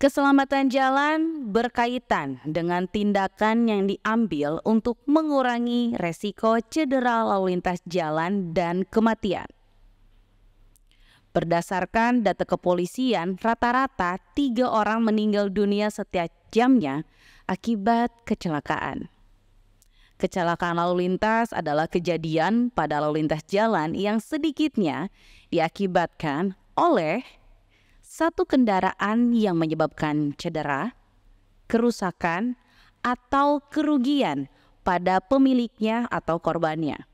Keselamatan jalan berkaitan dengan tindakan yang diambil untuk mengurangi resiko cedera lalu lintas jalan dan kematian. Berdasarkan data kepolisian, rata-rata 3 orang meninggal dunia setiap jamnya akibat kecelakaan. Kecelakaan lalu lintas adalah kejadian pada lalu lintas jalan yang sedikitnya diakibatkan oleh satu kendaraan yang menyebabkan cedera, kerusakan, atau kerugian pada pemiliknya atau korbannya.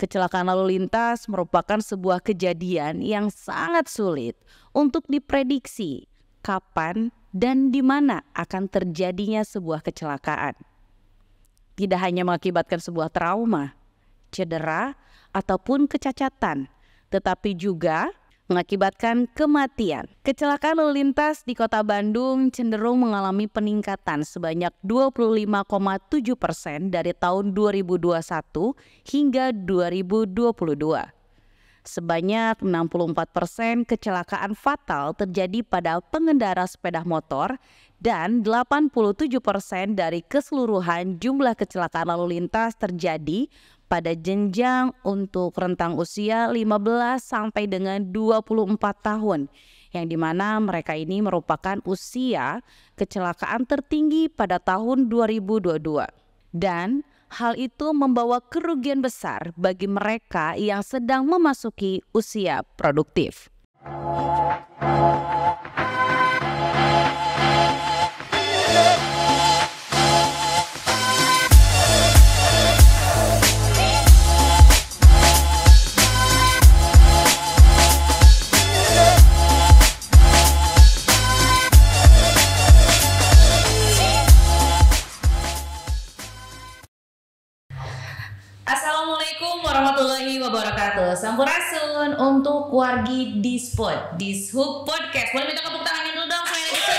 Kecelakaan lalu lintas merupakan sebuah kejadian yang sangat sulit untuk diprediksi kapan dan di mana akan terjadinya sebuah kecelakaan. Tidak hanya mengakibatkan sebuah trauma, cedera, ataupun kecacatan, tetapi juga mengakibatkan kematian. Kecelakaan lalu lintas di Kota Bandung cenderung mengalami peningkatan sebanyak 25,7% dari tahun 2021 hingga 2022. Sebanyak 64% kecelakaan fatal terjadi pada pengendara sepeda motor dan 87% dari keseluruhan jumlah kecelakaan lalu lintas terjadi pada jenjang untuk rentang usia 15 sampai dengan 24 tahun, yang dimana mereka ini merupakan usia kecelakaan tertinggi pada tahun 2022. Dan hal itu membawa kerugian besar bagi mereka yang sedang memasuki usia produktif. Assalamualaikum warahmatullahi wabarakatuh. Sampurasun untuk wargi Dispod, Dishub Podcast. Boleh minta tepuk tangannya dulu dong, saya Dewi.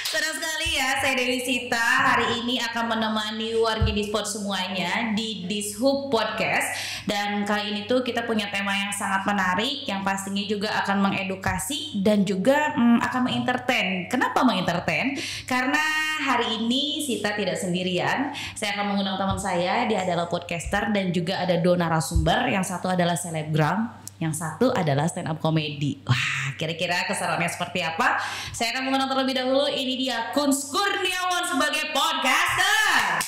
Senang sekali ya, saya Dewi Sita hari ini akan menemani wargi Dispod semuanya di Dishub Podcast. Dan kali ini tuh kita punya tema yang sangat menarik, yang pastinya juga akan mengedukasi dan juga akan mengentertain. Kenapa mengentertain? Karena hari ini Sita tidak sendirian. Saya akan mengundang teman saya, dia adalah podcaster dan juga ada 2 narasumber. Yang satu adalah selebgram, yang satu adalah stand up comedy. Wah, kira-kira keseruannya seperti apa? Saya akan mengundang terlebih dahulu, ini dia Kunz Kurniawan sebagai podcaster.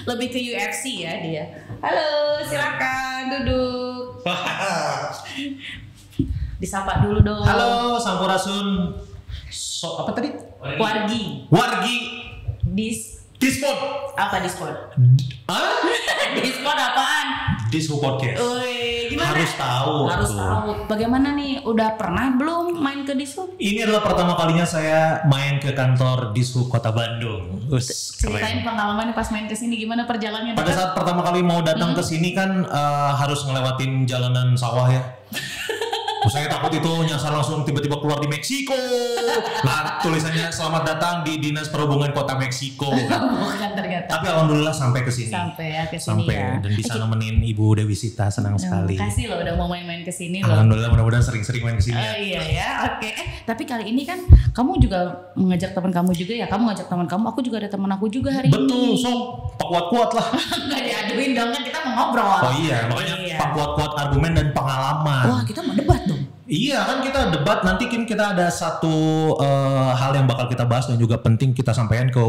Lebih ke UFC ya dia. Halo, silakan duduk. Disapa dulu dong. Halo, Sampurasun. Apa tadi? Wargi. Dispod. Apa Dispod? Hah? Dispod apaan? Dishub Podcast. Gimana? Harus tahu. Bagaimana nih? Udah pernah belum main ke Dishub? Ini adalah pertama kalinya saya main ke kantor Dishub Kota Bandung. Ceritain pengalaman pas main ke sini, gimana perjalanannya? Pada saat pertama kali mau datang ke sini kan harus ngelewatin jalanan sawah ya. Saya takut itu nyasar langsung tiba-tiba keluar di Meksiko. Nah, tulisannya selamat datang di Dinas Perhubungan Kota Meksiko. Bukan ternyata. Tapi alhamdulillah sampai ke sini. Sampai ya. Dan bisa nemenin Ibu Dewi Sita, senang sekali. Makasih loh udah mau main-main ke sini loh. Alhamdulillah, mudah-mudahan sering-sering main ke sini ya. Iya ya, oke. Tapi kali ini kan kamu juga mengajak teman kamu juga ya. Kamu ngajak teman kamu, aku juga ada teman aku juga hari ini. Betul, kuat-kuat lah. Nggak diaduin dong, kan kita mau ngobrol. Oh iya, makanya kuat-kuat argumen dan pengalaman. Wah, kita mau debat dong. Iya kan, kita debat, nanti kan kita ada satu hal yang bakal kita bahas dan juga penting kita sampaikan ke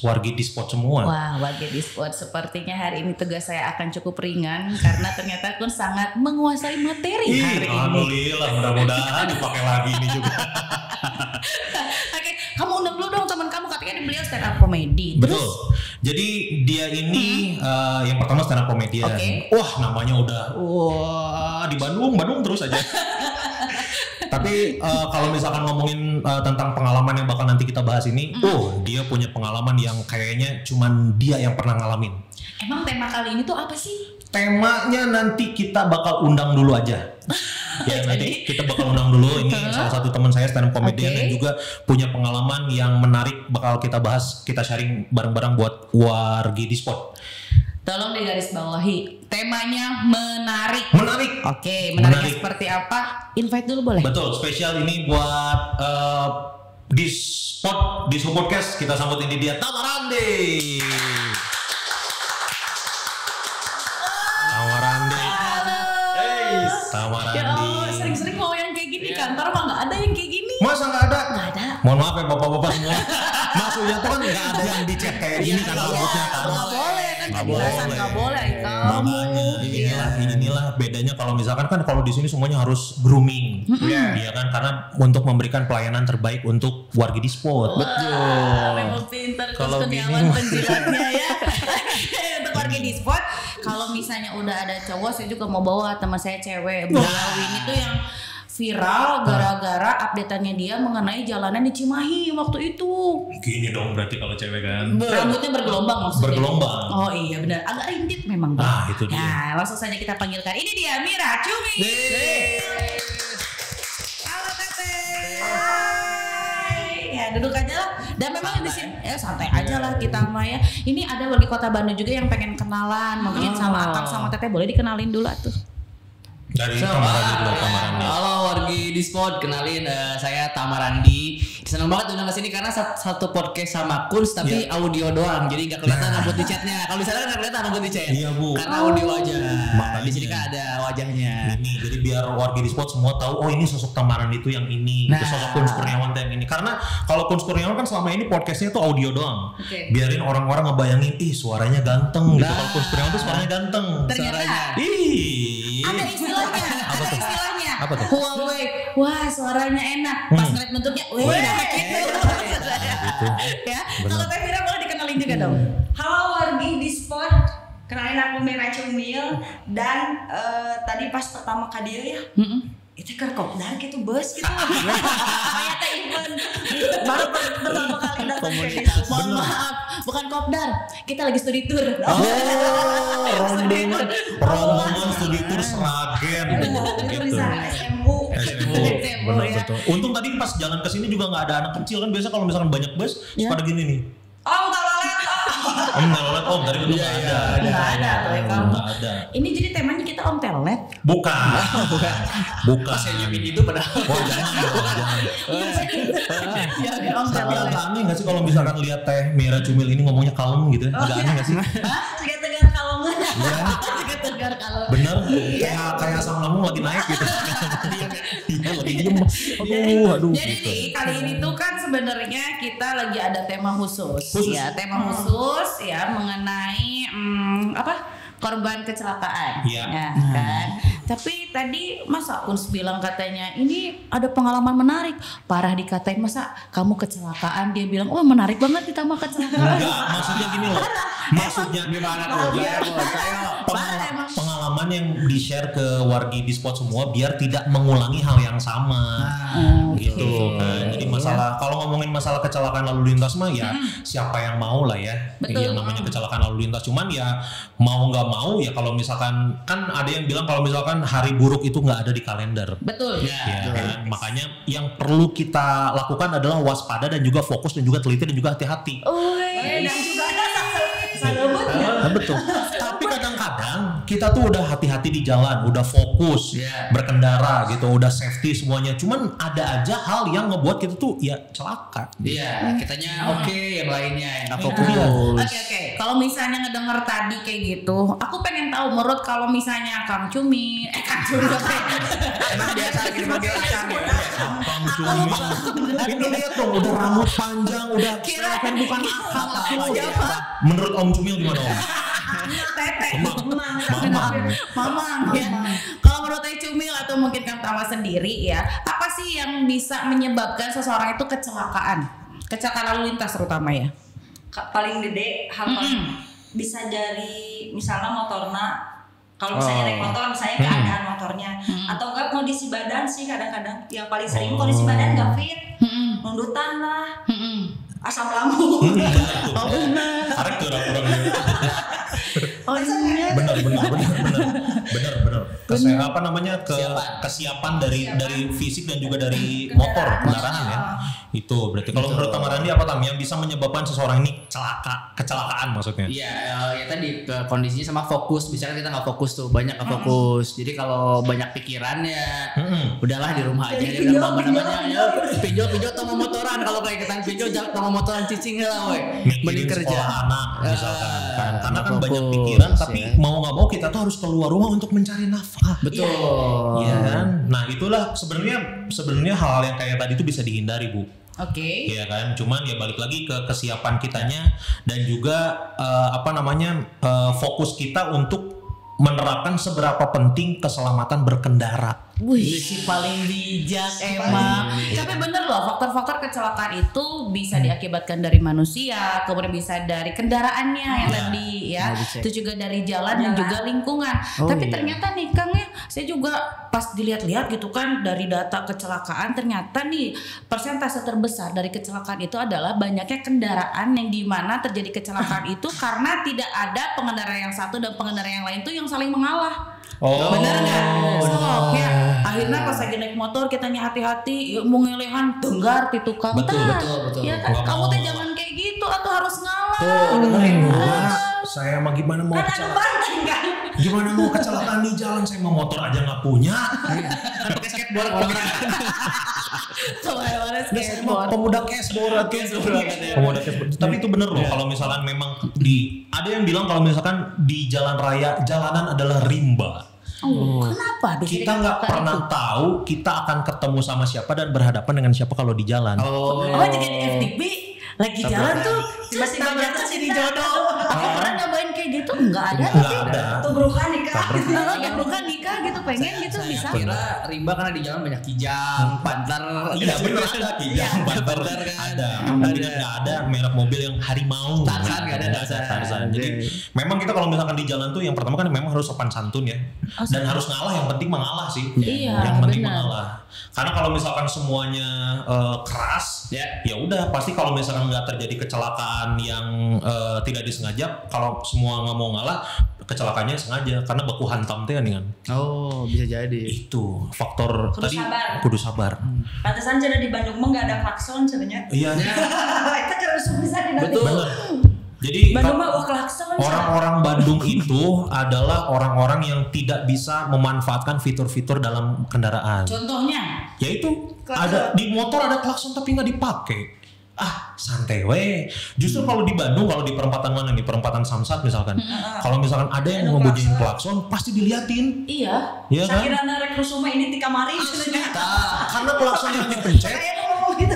wargi Dispod semua. Wah, wargi Dispod, sepertinya hari ini tugas saya akan cukup ringan karena ternyata Kun sangat menguasai materi hari ini. Alhamdulillah, mudah-mudahan dipakai lagi ini juga. Oke, kamu undang dulu dong teman kamu, katanya beliau stand up comedy. Betul. Jadi dia ini yang pertama stand up comedian. Wah, namanya udah di Bandung terus aja. Tapi kalau misalkan ngomongin tentang pengalaman yang bakal nanti kita bahas ini, dia punya pengalaman yang kayaknya cuman dia yang pernah ngalamin. Emang tema kali ini tuh apa sih? Temanya nanti kita bakal undang dulu aja. Ya, nanti kita bakal undang dulu. Ini salah satu teman saya stand up comedian yang juga punya pengalaman yang menarik, bakal kita bahas, kita sharing bareng-bareng buat wargi Dispod. Tolong digarisbawahi. Temanya menarik. Menarik. Oke, menariknya seperti apa? Invite dulu boleh? Betul, spesial ini buat di podcast kita sambut ini dia Tamarandi. Tamarandi. Tamarandi. Ya Allah, sering-sering mau yang kayak gini kantor mah nggak ada yang kayak gini. Masa nggak ada? Nggak ada. Mohon maaf ya bapak-bapak semua. Maksudnya tuh kan nggak ada yang di chat kayak gini kan rambutnya kan. Nggak boleh kan? Nggak boleh. Makanya inilah bedanya kalau misalkan kan kalau di sini semuanya harus grooming, ya kan karena untuk memberikan pelayanan terbaik untuk warga di spot. Betul. Memang pintar Kalau Kurniawan penjilatnya ya. Untuk warga di spot, kalau misalnya udah ada cowok, saya juga mau bawa teman saya cewek. Win itu yang viral gara-gara updateannya dia mengenai jalanan di Cimahi waktu itu. Gini dong berarti kalau cewek kan. Rambutnya bergelombang maksudnya. Bergelombang. Oh iya benar, agak rintit memang. Ah itu dia. Nah, langsung saja kita panggilkan. Ini dia Mira Cumi. Halo Teteh. Hai. Ya duduk aja lah. Dan memang di sini santai aja lah kita mah ya. Ini ada warga Kota Bandung juga yang pengen kenalan, mungkin sama Akang sama Teteh, boleh dikenalin dulu atuh. Dari Tamarandi dulu, Tamarandi. Halo wargi di spot, kenalin saya Tamarandi. Senang banget undang ke sini karena satu podcast sama Kuns tapi audio doang, jadi nggak kelihatan rambut di chatnya. Kalau di sana nggak kelihatan rambut di chat. Iya Bu. Karena audio aja. Makanya. Di sini kan ada wajahnya. Ini jadi biar warga di spot semua tahu oh ini sosok Tamarandi itu yang ini, itu sosok Kuns Kurniawan yang ini. Karena kalau Kuns Kurniawan kan selama ini podcastnya itu audio doang. Biarin orang-orang ngebayangin ih suaranya ganteng gitu. Kalau Kuns Kurniawan tuh suaranya ganteng. Ternyata ada istilahnya. Apa tuh? Istilahnya. Apa tuh? Huawei. Wah, suaranya enak. Pas ngeliat bentuknya, weh, gitu. Ya, kalau Teh Mira boleh dikenalin juga dong. Halo wargi di spot, kenalin aku Mira Cumil dan tadi pas pertama kali ya, itu kerkopdar gitu bos gitu. Kayak teh event baru pertama kali datang ke sini. Mohon maaf, bukan kopdar. Kita lagi studi tour. rombongan studi tour Sragen gitu. SMU. Benar betul. Untung tadi pas jalan ke sini juga nggak ada anak kecil kan biasa kalau misalkan banyak bus pada gini nih. Om Talolet. Om dari dulu nggak ada. Nggak ada. Nggak ada. Ini jadi temanya kita om telet. Bukan. Saya nyiapin itu padahal. Oh jangan. Ya, om Tapi telet. agak aneh nggak sih kalau misalkan lihat Teh Mira Cumil ini ngomongnya kalem gitu? Agak aneh nggak sih? Tegar kalau nggak. Juga tegar kalau. Bener? Kayak asam lambung lagi naik gitu. Iya lagi diem. Aduh. Jadi nih kali ini tuh kan sebenarnya kita lagi ada tema khusus. Ya, tema khusus ya mengenai korban kecelakaan. Iya. Ya, kan. Tapi tadi masa Kuns bilang katanya ini ada pengalaman menarik. Parah dikatain masa kamu kecelakaan, dia bilang wah menarik banget ditambah kecelakaan. Enggak, maksudnya gini loh. Maksudnya Gimana tuh? pengalaman yang di-share ke wargi di spot semua biar tidak mengulangi hal yang sama. Gitu kan. Jadi masalah kalau ngomongin masalah kecelakaan lalu lintas mah ya siapa yang mau lah ya. Betul. Yang namanya kecelakaan lalu lintas cuman ya mau nggak mau ya kalau misalkan kan ada yang bilang kalau misalkan hari buruk itu nggak ada di kalender. Betul. Ya kan? Makanya yang perlu kita lakukan adalah waspada dan juga fokus dan juga teliti dan juga hati-hati. Dan juga ada salebutnya. Betul. Tapi kadang-kadang kita tuh udah hati-hati di jalan, udah fokus berkendara gitu, udah safety semuanya. Cuman ada aja hal yang ngebuat kita tuh ya celaka. Iya, kitanya oke, yang lainnya yang nggak Itu fokus. dia. Oke. Kalau misalnya ngedenger tadi kayak gitu, aku pengen tahu menurut kalau misalnya Kang Cumi, Emang biasa lagi dipanggil Akang ya. Akang Cumi. Ini lihat dong, udah rambut panjang, udah Kirain bukan akang. Siapa? Menurut Om Cumil gimana Om? Teteh. Mamang. Ya. Kalau menurut Teh Cumil atau mungkin Kang Tawa sendiri ya, apa sih yang bisa menyebabkan seseorang itu kecelakaan? Kecelakaan lalu lintas terutama ya. Paling gede hal paling bisa dari misalnya motorna. Kalau misalnya naik motor, misalnya keadaan motornya, atau enggak kondisi badan sih kadang-kadang. Yang paling sering kondisi badan nggak fit, nundutan lah, asam lambung. Tarik tuh orang-orang. Oh iya. Benar. Kesiapan dari fisik dan juga dari kendaraan ya. Itu berarti kalau menurut Tamarandi apa Tam yang bisa menyebabkan seseorang ini kecelakaan maksudnya? Iya, ya tadi kondisinya sama fokus. Misalnya kita nggak fokus tuh, banyak nggak fokus. Jadi kalau banyak pikiran ya, udahlah di rumah aja. Di rumah namanya ya pinjol atau motoran. Kalau kayak kita pinjol atau motoran cicing lah, woi. Mending kerja. Sekolah anak misalkan kan, karena kan banyak pikiran. Tapi mau nggak mau kita tuh harus keluar rumah untuk mencari nafkah. Betul. Iya kan. Nah itulah sebenarnya hal yang kayak tadi itu bisa dihindari Bu. Oke. Iya kan, cuman ya balik lagi ke kesiapan kitanya dan juga fokus kita untuk menerapkan seberapa penting keselamatan berkendara. Wih, si paling bijak emang. Tapi bener loh, faktor-faktor kecelakaan itu bisa diakibatkan dari manusia, kemudian bisa dari kendaraannya yang tadi ya. Itu juga dari jalan dan juga lingkungan. Tapi ternyata nih Kang ya, saya juga pas dilihat-lihat gitu kan dari data kecelakaan ternyata nih persentase terbesar dari kecelakaan itu adalah banyaknya kendaraan yang dimana terjadi kecelakaan itu karena tidak ada pengendara yang satu dan pengendara yang lain tuh yang saling mengalah. Bener nggak? Ya akhirnya pas lagi naik motor kitanya hati-hati, mau ngelehan tenggar di tukang. Betul. Ya kan, kamu teh jangan kayak gitu atau harus ngalah. Saya mah gimana mau kecelakaan di jalan, saya mau motor aja nggak punya. Kan pakai skateboard kalau orang. Pemuda cashboard. Tapi itu bener loh kalau misalkan memang ada yang bilang kalau misalkan di jalan raya jalanan adalah rimba. Kenapa? Kita nggak pernah tahu kita akan ketemu sama siapa dan berhadapan dengan siapa kalau di jalan. Jadi di FTP lagi jalan tuh tiba-tiba jatuh jadi jodoh. Aku pernah nyobain kayak gitu, nggak ada. Tubrukan nikah gitu, pengen gitu bisa. Kira rimba karena di jalan banyak kijang, pantar. Iya bener ada kijang, pantar ada. Tapi kan nggak ada merek mobil yang harimau. Tarzan nggak ada Tarzan. Jadi memang kita kalau misalkan di jalan tuh yang pertama kan memang harus sopan santun ya. Dan harus ngalah, yang penting mengalah sih. Yang penting mengalah. Karena kalau misalkan semuanya keras, ya udah pasti kalau misalkan nggak terjadi kecelakaan yang tidak disengaja, kalau semua nggak mau ngalah, kecelakaannya sengaja karena baku hantam teh kan. Bisa jadi. Itu faktor kudu sabar. Pantesan jadi di Bandung mah nggak ada klakson sebenarnya. Iya. Itu terus bisa di nanti. Betul. Jadi Bandung mah klakson. Orang-orang Bandung itu adalah orang-orang yang tidak bisa memanfaatkan fitur-fitur dalam kendaraan. Contohnya? Yaitu ada di motor ada klakson tapi nggak dipakai. Santai we. Justru kalau di Bandung, kalau di perempatan mana nih, perempatan Samsat misalkan, kalau misalkan ada yang ngebunyiin klakson pasti diliatin. Iya kan? Sakirana rek rusuma ini ti kamari karena klakson yang dipencet. Bener.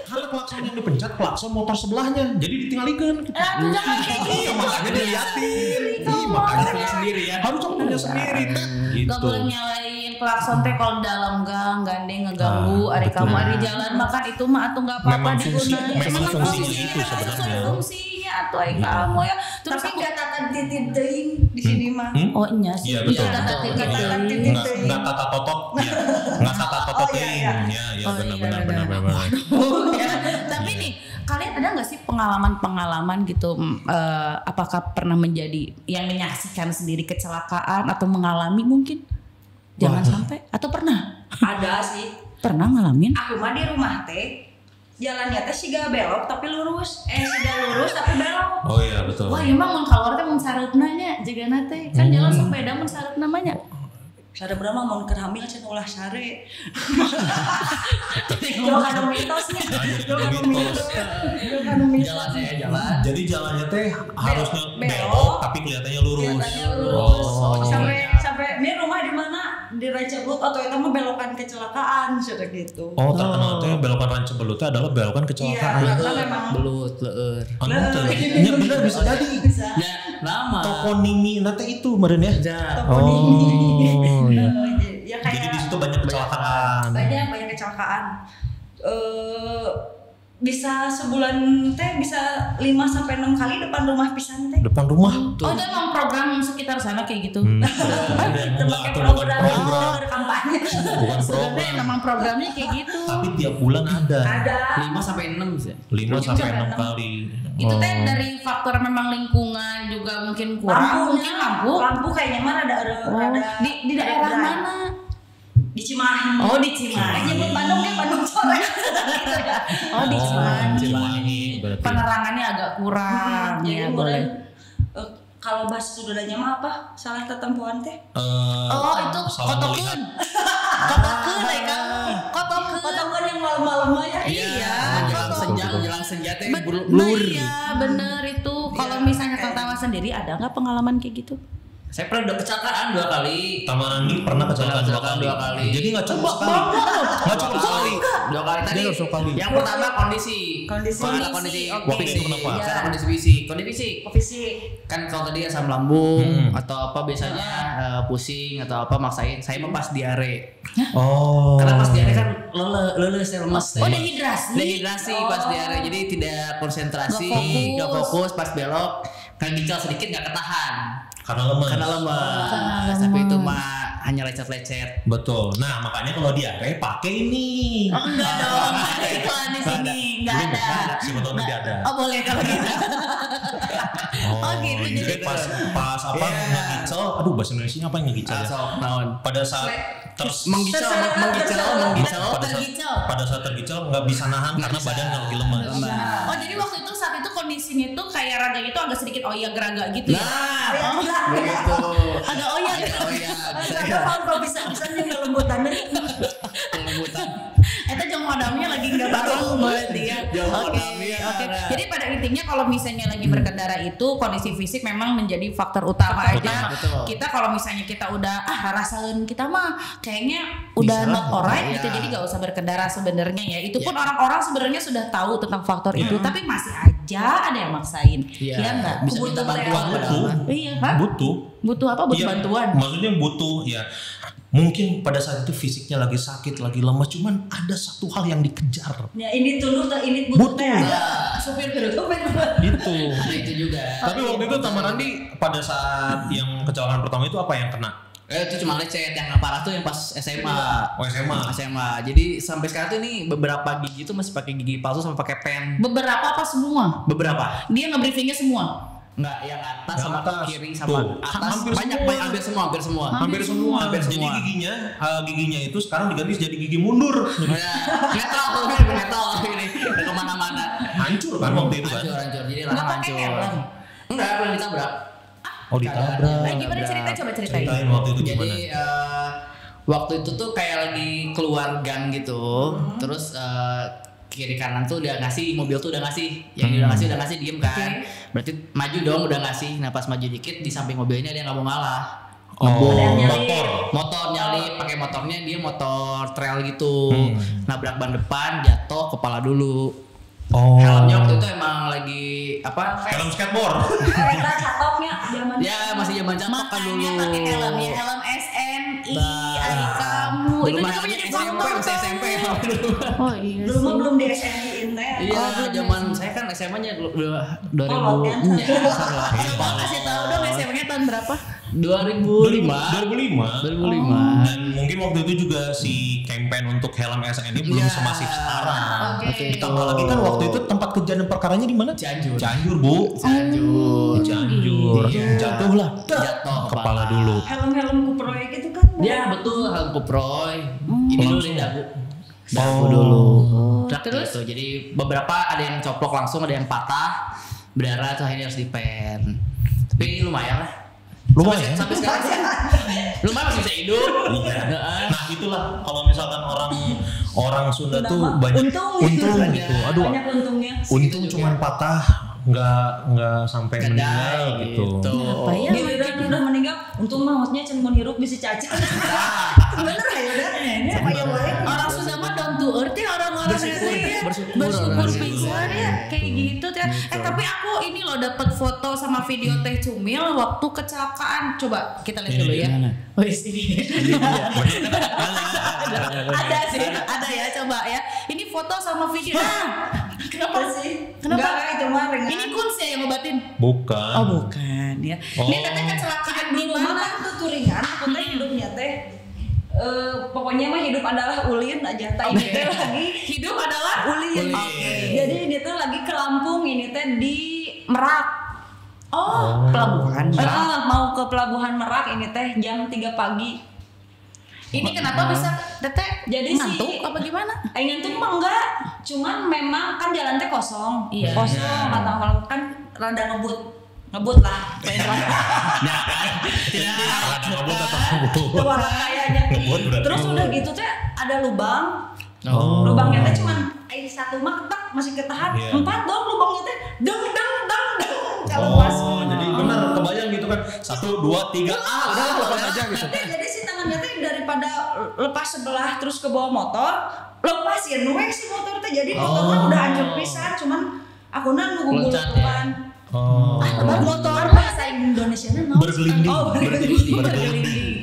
Karena klakson yang dipencet klakson motor sebelahnya, jadi ditinggalkan. Makanya diliatin. Makanya sendiri ya. Harus punya sendiri. Gak boleh nyalain klakson teh kalau dalam gang gandeng ngeganggu kamu ada jalan makan itu mah atau nggak apa-apa digunakan. Memang fungsinya itu sebenarnya. Fungsinya atau kamu ya. Tapi nggak tata titik teuing di sini mah. Oh iya sih. Iya betul. Nggak tata totot. Nggak tata totot teuing. Ya benar. Tapi nih kalian ada nggak sih pengalaman gitu? Apakah pernah menjadi yang menyaksikan sendiri kecelakaan atau mengalami mungkin? Jangan sampai atau pernah? Ada sih. Pernah ngalamin? Aku mah di rumah teh jalannya teh siga belok tapi lurus. Siga lurus tapi belok. Oh iya betul. Wah emang mun keluar teh mun sareupna nya jigana teh kan jalan sepeda mun sareupna namanya. Sare berapa mau keur hamil cenah ulah sare. Jangan mitosnya. Jalan. Jadi jalannya teh harusnya belok tapi kelihatannya lurus. Sampai ini rumah di mana? Di Rancabelut atau itu mah belokan kecelakaan sudah gitu. Terkenal teh belokan Rancabelut itu adalah belokan kecelakaan. Iya, karena memang belut leur. Iya benar bisa jadi. Ya, nama. Toponimi nanti itu meureun ya. Toponimi. Ya kayak jadi di situ banyak kecelakaan. Banyak kecelakaan. Bisa sebulan teh bisa 5 sampai 6 kali depan rumah pisan teh. Depan rumah. Oh, itu emang program sekitar sana kayak gitu. Terpakai program kampanye. Bukan Sebenarnya program. memang programnya kayak gitu. Tapi tiap bulan ada. Ada. 5 sampai 6 bisa. 5 sampai 6 kali. Itu teh Oh. dari faktor memang lingkungan juga mungkin kurang, Lampunya, mungkin lampu. lampu kayaknya mah ada Di daerah mana? Di Cimahi. Oh, di Cimahi. Nyebut Bandung kan Bandung sore. Oh, di Cimahi. Cimahi berarti. Penerangannya agak kurang. Jadi Ya, boleh. boleh. Kalau bahasa Sundanya mah apa? Salah tetempuan teh? Oh, itu salah melihat. kotokeun ya kan? Kotokeun. Potongan yang malam-malam mah ya. Iya, Menjelang senja teh Nah, blur. iya, bener itu. Kalau misalnya Tawa sendiri ada nggak pengalaman kayak gitu? Saya pernah udah kecelakaan 2 kali. Taman Andi pernah kecelakaan 2 kali. Jadi nggak cukup sekali. Nggak cukup sekali. 2 kali tadi. Dia harus 2 kali. Yang pertama kondisi. Kondisi. Kondisi Oke. fisik. Kenapa? Secara kondisi fisik. Kondisi fisik. Fisik. Kan kalau tadi asam lambung atau apa biasanya pusing atau apa maksain. Saya mah pas diare. Oh. Karena pas diare kan leles ya lemes. Oh, dehidrasi. Dehidrasi pas diare. Jadi tidak konsentrasi, Nggak nggak fokus pas belok. Kan gical sedikit nggak ketahan. Karena lemas. Karena lemas. Tapi itu mah hanya lecet-lecet. Betul. Nah, makanya kalau diare pakai ini. Oh, enggak dong, nggak ada iklan di sini, nggak ada. Siapa tahu nanti ada. Oh, boleh kalau gitu. Oh, gitu, Jadi jadi- pas apa ngegicel, aduh bahasa Indonesia apa yang ngegicel ya? Asal naon. Pada saat Menggicel. Tergicel. pada saat tergicel nggak bisa nahan karena badan lagi lemas. Oh, jadi waktu itu saat itu kondisinya itu kayak raga itu agak sedikit geraga gitu ya? Nah, Enggak. begitu. Agak oyak. Oh iya, bisa Saya ya. kalau bisa juga lembutannya. Kelembutan. Itu jong madamnya lagi nggak bareng berarti ya. Jong Oke, madamnya. oke. Jadi pada intinya kalau misalnya lagi berkendara itu kondisi fisik memang menjadi faktor utama aja. Betul. Kita kalau misalnya kita udah rasain kita mah kayaknya udah Bisa. not alright gitu, Iya. jadi nggak usah berkendara sebenarnya ya. Itu pun Iya. orang-orang sebenarnya sudah tahu tentang faktor itu, tapi masih aja ada yang maksain. Iya. Iya nggak? Bisa minta bantuan Butuh. Iya, Hah? Butuh. Butuh apa? Butuh Iya, bantuan. Maksudnya butuh ya. Mungkin pada saat itu fisiknya lagi sakit, lagi lemas, cuman ada satu hal yang dikejar. Ya ini tunduk tuh ini butuh teh. Supir gerut. Gitu. Nah, itu juga. Tapi waktu itu Taman Andi pada saat yang kecelakaan pertama itu apa yang kena? Itu cuma lecet, yang parah tuh yang pas SMA. Oh, SMA. Jadi sampai sekarang tuh ini beberapa gigi tuh masih pakai gigi palsu sama pakai pen. Beberapa apa semua? Beberapa. Dia nge-briefingnya semua. Enggak, yang atas Yang sama atas. kiri sama Tuh. atas Hampir banyak semua. banyak hampir semua. Hampir semua. Jadi giginya itu sekarang diganti jadi gigi mundur. Ya, metal ini udah kemana-mana. Hancur kan waktu itu kan? Hancur. Jadi Nggak langsung pakai hancur. helm? Enggak, belum ditabrak. Oh, ditabrak. Nah, gimana cerita? Coba ceritain. Ceritain waktu itu gimana? Jadi waktu itu tuh kayak lagi keluar gang gitu, terus kiri kanan tuh udah ngasih, mobil tuh udah ngasih, yang dia udah ngasih diem kan, berarti maju dong udah ngasih, nah pas maju dikit di samping mobil ini ada yang nggak mau ngalah, Oh, Nyalip. motor nyalip, pakai motornya dia motor trail gitu, nabrak ban depan, jatuh kepala dulu, Oh. helmnya waktu itu emang lagi apa? Helm skateboard. Kereta catoknya zaman. Ya masih zaman catok kan dulu. Makanya pakai helmnya, helm SNI, Nah, ay kamu. dulu Itu mah juga menjadi SMP, faktor masih tuh. SMP dulu. Oh iya Dulu mah sih. belum di SNI-in teh. Iya, zaman saya kan SMA-nya 2000. Kolot kan? Ya, salah. Coba kasih tahu dong SMA-nya tahun berapa? 2005. 2005. Dan mungkin waktu itu juga si campaign untuk helm SNI belum Iya. semasif sekarang. Oke. Ditambah lagi kan waktu itu tempat kejadian perkaranya di mana? Cianjur. Cianjur, Bu. Cianjur. Cianjur. Iya. Jatuhlah. Jatuh Kepala dulu. Helm-helm kuproyek itu kan. Ya betul, hal kuproy. Ini dulu di dagu. Dagu Oh. dulu. Terus? Gitu. Jadi beberapa ada yang coplok langsung, ada yang patah, berdarah, terus akhirnya harus dipen. Tapi lumayan lah. Lumayan. Sampai sekarang sih. Lumayan masih bisa hidup. Iya. Heeh. Nah itulah kalau misalkan orang Sunda tuh banyak Untung. untung gitu. Aduh, Banyak untungnya. untung Segitu cuman juga. patah, nggak sampai Kedai meninggal gitu. Apa ya? Udah meninggal, untung mah maksudnya cuma hirup bisa cacat. Bener ya udah. Sama yang lain. Orang Sunda mah down to earth ya, orang-orang Bersyukur, ya. bersyukur Bersyukur orang pisan ya, kayak gitu ya. Tapi aku ini loh dapat foto sama video Teh Cumil waktu kecelakaan. Coba kita lihat dulu ya. Gimana? Oh, di sini. Ada sih, ada ya, coba ya. Ini foto sama video. Nah, kenapa sih? Kenapa? Enggak, itu mah ringan. Ini Kuns ya yang ngobatin? Bukan. Oh, bukan ya. Oh. Ini teteh kecelakaan di Di rumah mana? kan tuh turingan, aku teh hidupnya teh pokoknya mah hidup adalah ulin aja. Tadi teh lagi hidup adalah ulin. Jadi ini tuh lagi ke Lampung, ini teh di Merak. Pelabuhan. Mau ke pelabuhan Merak ini teh jam 3 pagi. Ini kenapa bisa Teteh jadi ngantuk apa gimana? Ngantuk mah enggak, cuman memang kan jalan teh kosong. Iya. Kosong atau malam kan rada ngebut lah. Kayaknya. Terus udah gitu teh ada lubang. Lubangnya teh cuman satu mah ketak masih ketahan. 4 dong lubangnya teh deng. Kalau pas. Jadi benar kebayang gitu kan. 1 2 3 udah lepas aja gitu. Jadi si tangannya teh daripada lepas sebelah terus ke bawah motor, lepasin we si motor teh. Jadi motornya udah hancur pisan, cuman akuna nunggu gulutuan. Motor bahasa Indonesianya naon? Bergelinding.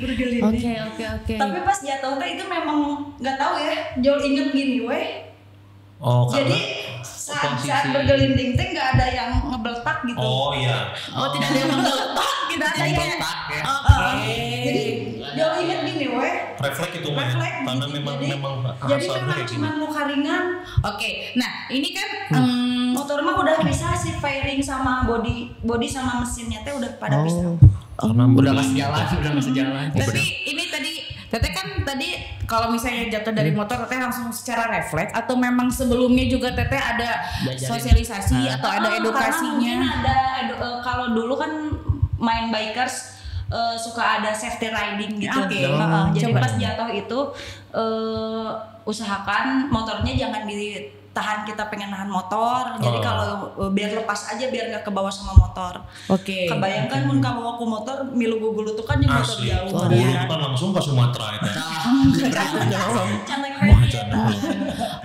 Bergelinding. Oke. Tapi pas jatuh teh itu memang nggak tahu ya, jauh inget gini weh. Jadi saat bergelinding teh nggak ada yang ngebeletak gitu. Iya. Tidak ada yang menggeletak, tidak ada yang. Jadi jauh inget gini weh. Refleks itu mah. Karena memang jadi memang cuma luka ringan. Oke. Nah, ini kan motor mah udah bisa sih fairing sama body sama mesinnya teh udah pada bisa. Udah ngasih jalan. Tapi ini tadi Teteh kan tadi kalau misalnya jatuh dari motor Teteh langsung secara refleks atau memang sebelumnya juga Teteh ada sosialisasi atau ada edukasinya? Karena mungkin ada kalau dulu kan main bikers suka ada safety riding gitu. Jadi pas jatuh itu usahakan motornya jangan ditahan, kita pengen nahan motor. Jadi kalau biar lepas aja biar nggak kebawa sama motor. Kebayangkan mun kamu aku motor milu gugulu tuh kan yang motor jauh. Dulu kan langsung ke Sumatera itu.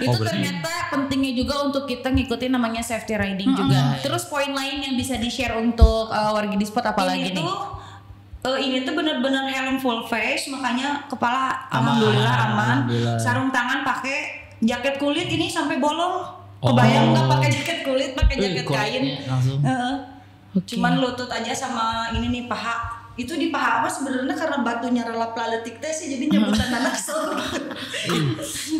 Itu ternyata pentingnya juga untuk kita ngikutin namanya safety riding juga. Terus poin lain yang bisa di-share untuk wargi di spot apalagi nih? Ini tuh benar-benar helm full face, makanya kepala alhamdulillah aman. Sarung tangan pakai jaket kulit ini sampai bolong. Kebayang nggak pakai jaket kulit, pakai jaket kain. Cuman lutut aja sama ini nih paha. Itu di paha apa sebenarnya karena batunya relap laletik teh sih jadi nyebutan anak sur.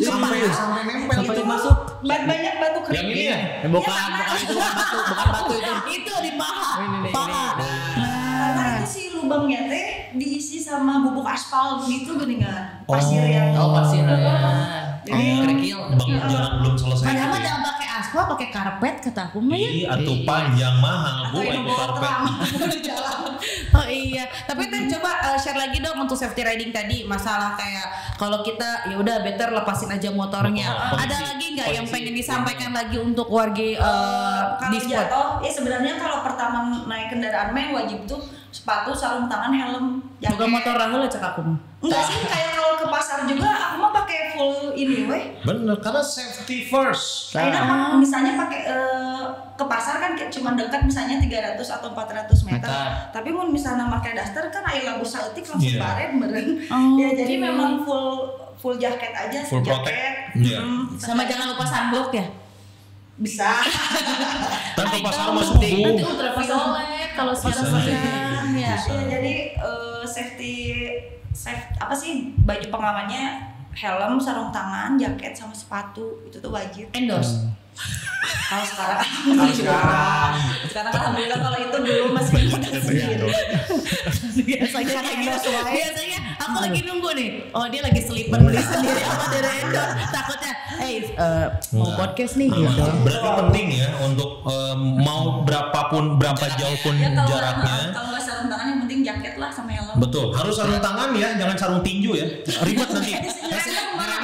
Sampai nempel itu masuk. Banyak batu kerikil. Yang ini ya? Bukan itu bukan batu itu. Itu di paha. Karena itu si lubangnya teh diisi sama bubuk aspal gitu geningan. Pasir yang pasir. Jadi kerikil. Bangunan belum selesai. Padahal mah jangan pakai aspal, pakai karpet kata aku mah ya. Atuh panjang mahal Bu itu karpet. Oh iya, tapi Teh coba share lagi dong untuk safety riding tadi, masalah kayak kalau kita ya udah better lepasin aja motornya. Ada lagi nggak yang pengen disampaikan lagi untuk wargi di spot? Jatuh, ya sebenarnya kalau pertama naik kendaraan mah yang wajib tuh sepatu, sarung tangan, helm, jaket. Bukan motor rahul cek aku mah. Enggak sih, kayak kalau ke pasar juga aku mah pakai full ini weh. Bener, karena safety first. Karena misalnya pakai ke pasar kan cuma dekat misalnya 300 atau 400 meter. Tapi mau misalnya pakai daster kan air labu sautik langsung baret meren. Ya jadi memang full jaket aja, full jaket. Sama jangan lupa sunblock ya. Bisa. Dan ke pasar masuk Bu. Nanti ultraviolet kalau siang ya. Jadi safety apa sih baju pengamannya helm, sarung tangan, jaket sama sepatu itu tuh wajib. Endorse. Kalau sekarang alhamdulillah, kalau itu dulu masih biasanya aku lagi nunggu nih. Oh dia lagi sleeper beli sendiri apa dari endorse. Takutnya mau podcast nih gitu. Berarti penting ya untuk mau berapa jauh pun jaraknya. Kalau nggak sarung tangan yang penting jaket lah sama helm. Betul, harus sarung tangan ya, jangan sarung tinju ya. Ribet nanti.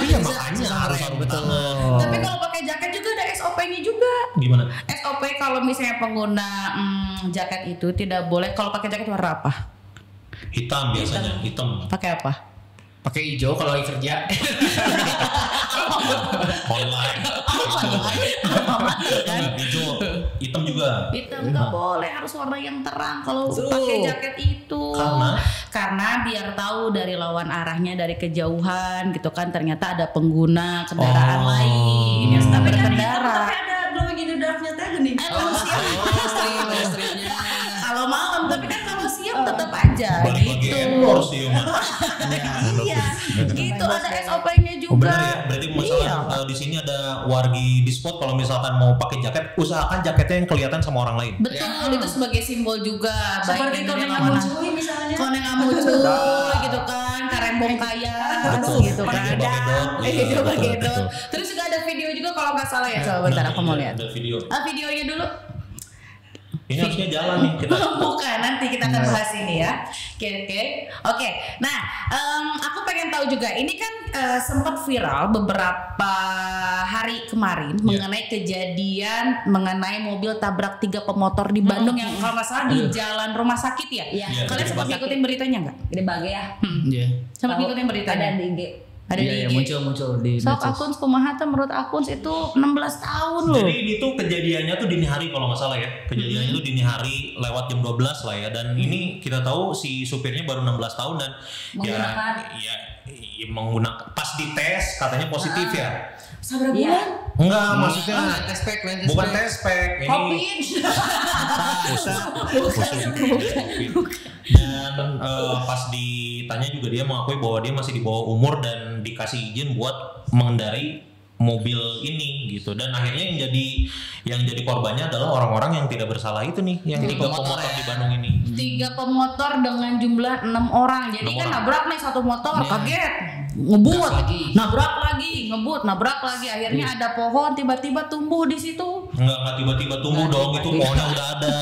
Iya makanya harus sarung tangan. Tapi kalau pakai jaket juga ada SOP-nya juga. Gimana? SOP kalau misalnya pengguna jaket itu tidak boleh kalau pakai jaket warna apa? Hitam biasanya, hitam. Pakai apa? Pakai hijau kalau lagi kerja. Online. Hijau, hitam juga. Hitam nggak boleh, harus warna yang terang kalau pakai jaket itu. Karena biar tahu dari lawan arahnya dari kejauhan gitu kan, ternyata ada pengguna kendaraan lain yang sedang berkendara. Tapi ada glowing in the dark-nya teh gini. Kalau malam, tapi kan kalau siang tetap aja aja Balik lagi gitu. endorse ya, Mas. Iya, gitu ada SOP-nya juga. Oh, benar ya, berarti masalah di sini ada wargi di spot kalau misalkan mau pakai jaket, usahakan jaketnya yang kelihatan sama orang lain. Betul, itu sebagai simbol juga. Seperti baik koneng mana. amucuy misalnya. Koneng amucuy gitu kan, karembong kaya gitu kan. Gedot. Terus juga ada video juga kalau nggak salah ya, coba bentar aku mau lihat. Ada video. Videonya dulu. Ini harusnya jalan nih kita. Bukan, nanti kita akan bahas ini ya. Oke. Nah, aku pengen tahu juga. Ini kan sempat viral beberapa hari kemarin mengenai kejadian mengenai mobil tabrak 3 pemotor di Bandung yang kalau nggak salah di jalan rumah sakit ya. Iya. Kalian sempat ngikutin beritanya nggak? Gede bage ya. Iya. Sempat ngikutin beritanya. Ada di IG. Ada di Iya, IG. muncul di Sok medsos. akun kumaha teh menurut akun itu 16 tahun loh. Jadi itu kejadiannya tuh dini hari kalau nggak salah ya. Kejadiannya tuh dini hari lewat jam 12 lah ya. Dan ini kita tahu si supirnya baru 16 tahun dan Menggunakan. ya menggunakan pas dites katanya positif ya. Sabar Iya. bulan. Enggak, maksudnya tes pack, bukan tes pack. Ini Covid. Dan pas ditanya juga dia mengakui bahwa dia masih di bawah umur dan dikasih izin buat mengendarai mobil ini gitu. Dan akhirnya yang jadi korbannya adalah orang-orang yang tidak bersalah itu nih, yang 3 pemotor di Bandung ini. 3 pemotor dengan jumlah 6 orang. Jadi 6 kan orang. nabrak nih satu motor, Iya. kaget, ngebut, Gas lagi. nabrak lagi, ngebut, nabrak lagi. Akhirnya ada pohon tiba-tiba tumbuh di situ. Enggak tiba-tiba tumbuh dong, itu pohonnya udah ada.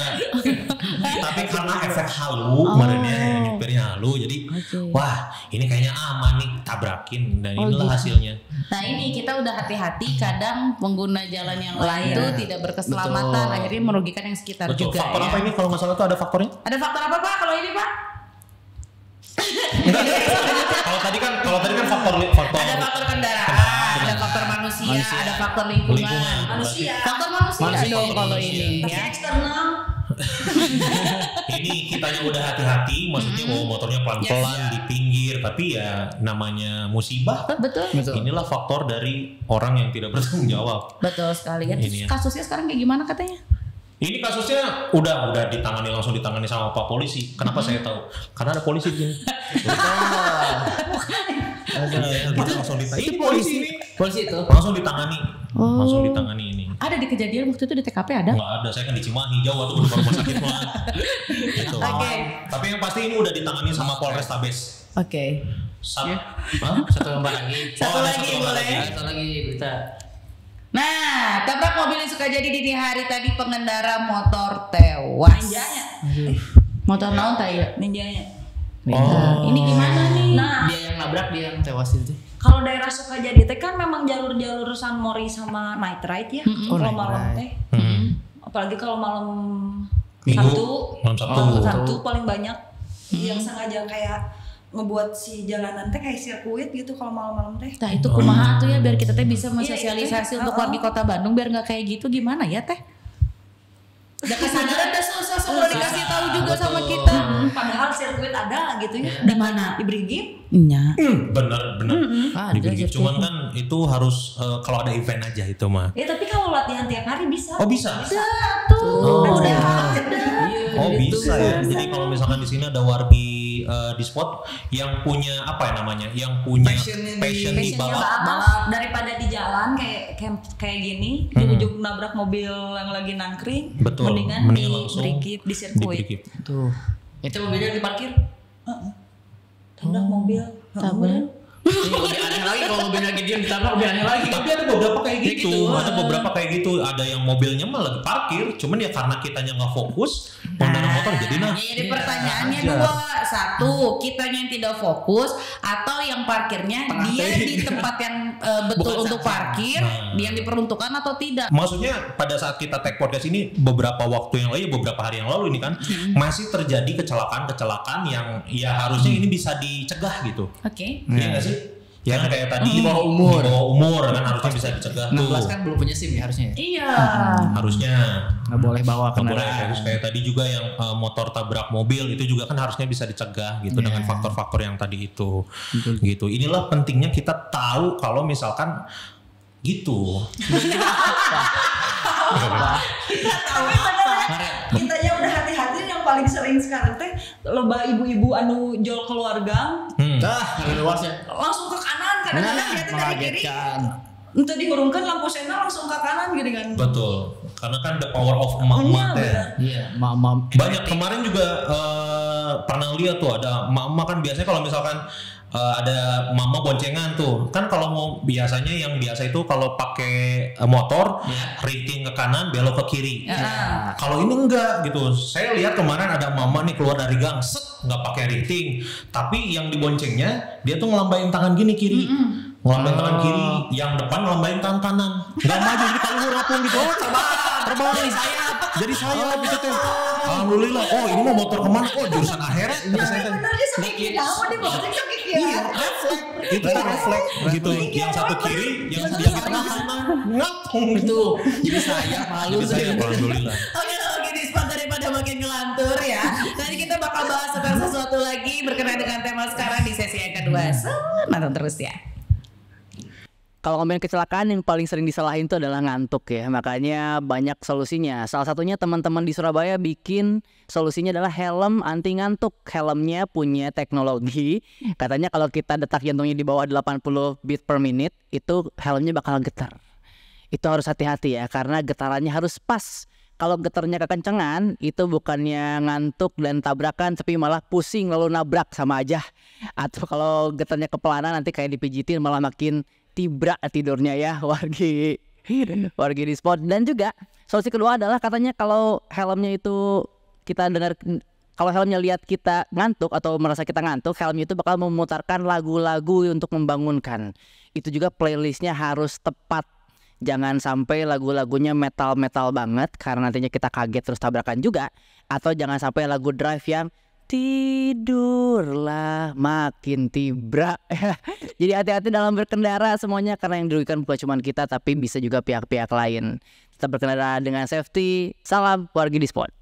Tapi karena efek halu kemarinnya yang nyupirnya halu, jadi wah ini kayaknya aman nih, tabrakin dan inilah hasilnya. Nah ini kita udah hati-hati, kadang pengguna jalan yang lain Iya. tuh tidak berkeselamatan, Betul. akhirnya merugikan yang sekitar Betul. juga Faktor ya. apa ini kalau nggak salah tuh ada faktornya? Ada faktor apa Pak kalau ini Pak? Enggak. Kalau tadi kan faktor Ada faktor kendaraan, ada faktor manusia, ada faktor lingkungan. Manusia. Faktor manusia Manusia, dong faktor kalau manusia. ini Tapi ya. eksternal. Ini kitanya udah hati-hati, maksudnya bawa motornya pelan-pelan di pinggir, tapi ya namanya musibah. Betul. Inilah faktor dari orang yang tidak bertanggung jawab. Betul sekali ya. Terus Ini ya. kasusnya sekarang kayak gimana katanya? Ini kasusnya udah langsung ditangani sama Pak Polisi. Kenapa saya tahu? Karena ada polisi di sini. Iya, gitu langsung ditangani. Ini polisi ini Polisi itu. langsung ditangani. Langsung ditangani ini. Ada di kejadian waktu itu di TKP ada? Enggak ada, saya kan di Cimahi, jauh atau udah rumah sakit lah. Gitu. Oke. Tapi yang pasti ini udah ditangani sama Polrestabes. Oke. Satu gambar lagi. Satu lagi boleh. Satu lagi berita. Nah, tabrak mobil yang suka jadi dini hari tadi pengendara motor tewas. Ninjanya. Motor naon tadi ya? Ninjanya. Ini gimana nih? Nah, Dia yang nabrak, dia yang tewas itu. kalau daerah Sukajadi teh kan memang jalur-jalur San Mori sama night ride ya. Kalau malam teh. Apalagi kalau malam Minggu, malam Sabtu. Sabtu paling banyak yang sengaja kayak ngebuat si jalanan teh kayak sirkuit gitu kalau malam-malam teh. Nah itu kumaha tuh ya biar kita teh bisa mensosialisasi Iya, untuk warga kota Bandung biar nggak kayak gitu gimana ya teh? Udah kesadaran dah susah udah dikasih tahu juga sama kita. Padahal sirkuit ada gitu ya. Di mana? Di Brigif. Nya. Bener. Di Brigif. Cuman kan itu harus kalau ada event aja itu mah. Ya tapi kalau latihan tiap hari bisa. Oh bisa? Tuh. Oh bisa ya. Jadi kalau misalkan di sini ada wargi di spot yang punya apa ya namanya? Yang punya passion di balap. balap daripada di jalan kayak gini di ujung nabrak mobil yang lagi nangkring. Betul. Mendingan di langsung Brigif di di sirkuit. Brigif. Tuh. Itu mobilnya diparkir. Tabrak mobil. Tabrak. Lebih aneh lagi kalau mobilnya lagi diam ditabrak lebih aneh lagi. Tapi ada beberapa kayak gitu. Gitu. Ada beberapa kayak gitu. Ada yang mobilnya malah lagi parkir, cuman ya karena kitanya nggak fokus, pengendara motor jadi Jadi pertanyaannya dua, satu kitanya yang tidak fokus atau yang parkirnya dia di tempat yang betul untuk parkir, dia yang diperuntukkan atau tidak? Maksudnya pada saat kita take podcast ini beberapa waktu yang lalu, beberapa hari yang lalu ini kan masih terjadi kecelakaan yang ya harusnya ini bisa dicegah gitu. Oke. Iya nggak sih? Ya kan kayak tadi Di bawah umur. Di bawah umur kan harusnya bisa dicegah tuh. 16 kan belum punya SIM ya harusnya. Iya. Harusnya Nggak boleh bawa nggak boleh kendaraan. kayak tadi juga yang motor tabrak mobil itu juga kan harusnya bisa dicegah gitu dengan faktor-faktor yang tadi itu. Gitu. Inilah pentingnya kita tahu kalau misalkan gitu. Tapi sebenarnya kita ya udah hati-hati yang paling sering sekarang teh loba ibu-ibu anu jol keluarga. Luas ya. Langsung ke kanan kadang-kadang dia teh dari kiri. Entah dihurungkan lampu sena langsung ke kanan gitu kan. Betul. Karena kan the power of emak-emak teh. Iya, emak-emak. Banyak kemarin juga pernah lihat tuh ada emak-emak kan biasanya kalau misalkan ada mama boncengan tuh kan kalau mau biasanya yang biasa itu kalau pakai motor riting ke kanan belok ke kiri. Kalau ini enggak gitu. Saya lihat kemarin ada mama nih keluar dari gang set nggak pakai riting, tapi yang diboncengnya dia tuh ngelambain tangan gini kiri. Ngelambain tangan kiri, yang depan ngelambain tangan kanan. Nggak maju jadi kalau ngapung gitu. Terbang jadi sayap gitu teh. Alhamdulillah. Oh ini mau motor kemana? Oh jurusan akhirat. Bener dia sakit kiri, dia bonceng sakit kiri. Iya, refleks. Itu refleks gitu. Yang satu kiri, yang di tengah kanan. Ngapung Itu jadi saya malu Jadi saya alhamdulillah. Oke, kalau gini spot daripada makin ngelantur ya. Nanti kita bakal bahas tentang sesuatu lagi berkenaan dengan tema sekarang di sesi yang kedua. So, nonton terus ya. Kalau ngomongin kecelakaan yang paling sering disalahin itu adalah ngantuk ya. Makanya banyak solusinya. Salah satunya teman-teman di Surabaya bikin solusinya adalah helm anti ngantuk. Helmnya punya teknologi. Katanya kalau kita detak jantungnya di bawah 80 beat per minute, itu helmnya bakal getar. Itu harus hati-hati ya, karena getarannya harus pas. Kalau getarnya kekencengan, itu bukannya ngantuk dan tabrakan, tapi malah pusing lalu nabrak sama aja. Atau kalau getarnya kepelanan nanti kayak dipijitin malah makin tibrak tidurnya ya wargi di spot. Dan juga solusi kedua adalah katanya kalau helmnya itu kita dengar, kalau helmnya lihat kita ngantuk atau merasa kita ngantuk, helmnya itu bakal memutarkan lagu-lagu untuk membangunkan. Itu juga playlistnya harus tepat. Jangan sampai lagu-lagunya metal-metal banget karena nantinya kita kaget terus tabrakan juga. Atau jangan sampai lagu drive yang tidurlah makin tibrak. Jadi hati-hati dalam berkendara semuanya, karena yang dirugikan bukan cuma kita tapi bisa juga pihak-pihak lain. Tetap berkendara dengan safety. Salam wargi di spot.